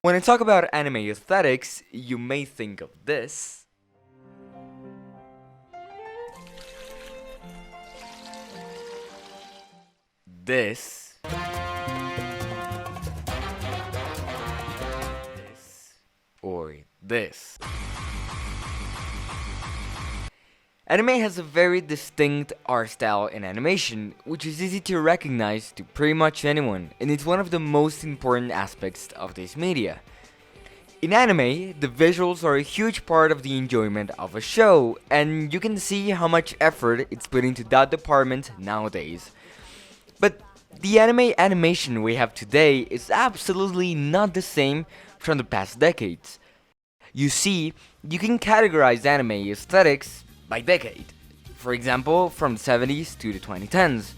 When I talk about anime aesthetics, you may think of this. This. This. Or this. Anime has a very distinct art style in animation, which is easy to recognize to pretty much anyone, and it's one of the most important aspects of this media. In anime, the visuals are a huge part of the enjoyment of a show, and you can see how much effort it's put into that department nowadays. But the anime animation we have today is absolutely not the same from the past decades. You see, you can categorize anime aesthetics by decade. For example, from the 70s to the 2010s.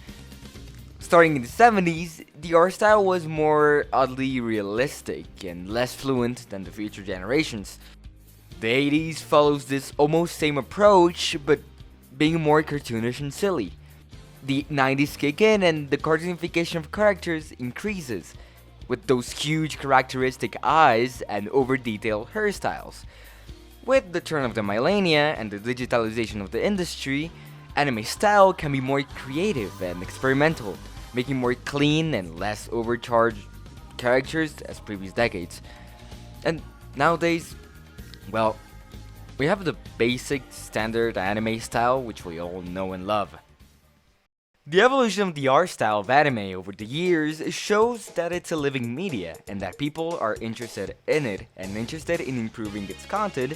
Starting in the 70s, the art style was more oddly realistic and less fluent than the future generations. The 80s follows this almost same approach, but being more cartoonish and silly. The 90s kick in and the cartoonification of characters increases, with those huge characteristic eyes and over-detailed hairstyles. With the turn of the millennia and the digitalization of the industry, anime style can be more creative and experimental, making more clean and less overcharged characters as previous decades. And nowadays, well, we have the basic standard anime style which we all know and love. The evolution of the art style of anime over the years shows that it's a living media and that people are interested in it and interested in improving its content,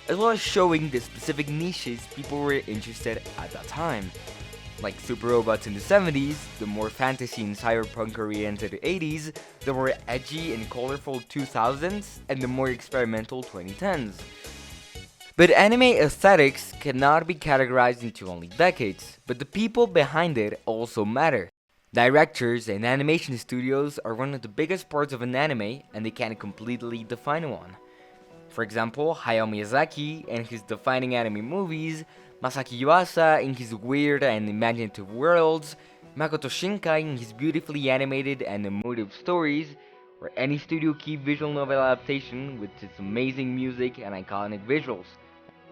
as well as showing the specific niches people were interested at that time. Like Super Robots in the 70s, the more fantasy and cyberpunk oriented 80s, the more edgy and colorful 2000s, and the more experimental 2010s. But anime aesthetics cannot be categorized into only decades, but the people behind it also matter. Directors and animation studios are one of the biggest parts of an anime, and they can completely define one. For example, Hayao Miyazaki and his defining anime movies, Masaki Yuasa in his weird and imaginative worlds, Makoto Shinkai in his beautifully animated and emotive stories, or any Studio Key visual novel adaptation with its amazing music and iconic visuals.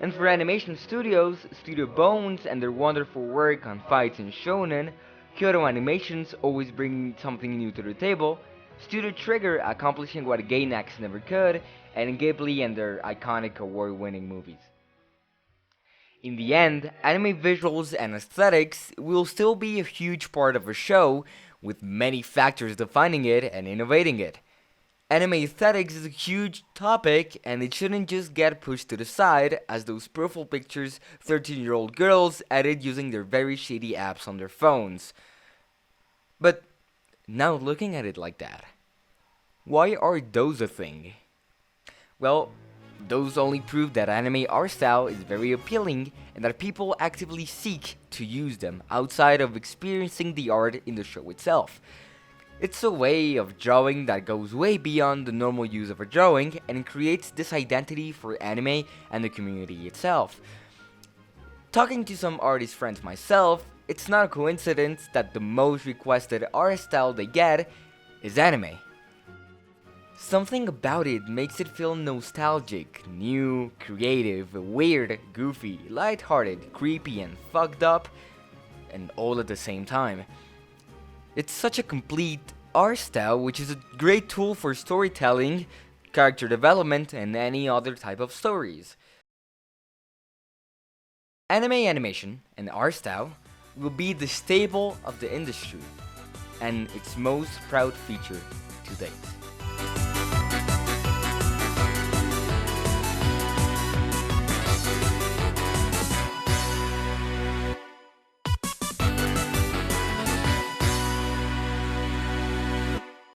And for animation studios, Studio Bones and their wonderful work on fights and shonen, Kyoto Animations always bringing something new to the table, Studio Trigger accomplishing what Gainax never could, and Ghibli and their iconic award-winning movies. In the end, anime visuals and aesthetics will still be a huge part of a show, with many factors defining it and innovating it. Anime aesthetics is a huge topic, and it shouldn't just get pushed to the side as those profile pictures 13-year-old girls edit using their very shitty apps on their phones. But now looking at it like that, why are those a thing? Well, those only prove that anime art style is very appealing and that people actively seek to use them outside of experiencing the art in the show itself. It's a way of drawing that goes way beyond the normal use of a drawing and creates this identity for anime and the community itself. Talking to some artist friends myself, it's not a coincidence that the most requested art style they get is anime. Something about it makes it feel nostalgic, new, creative, weird, goofy, lighthearted, creepy and fucked up, and all at the same time. It's such a complete art style, which is a great tool for storytelling, character development, and any other type of stories. Anime animation and art style will be the staple of the industry, and its most proud feature to date.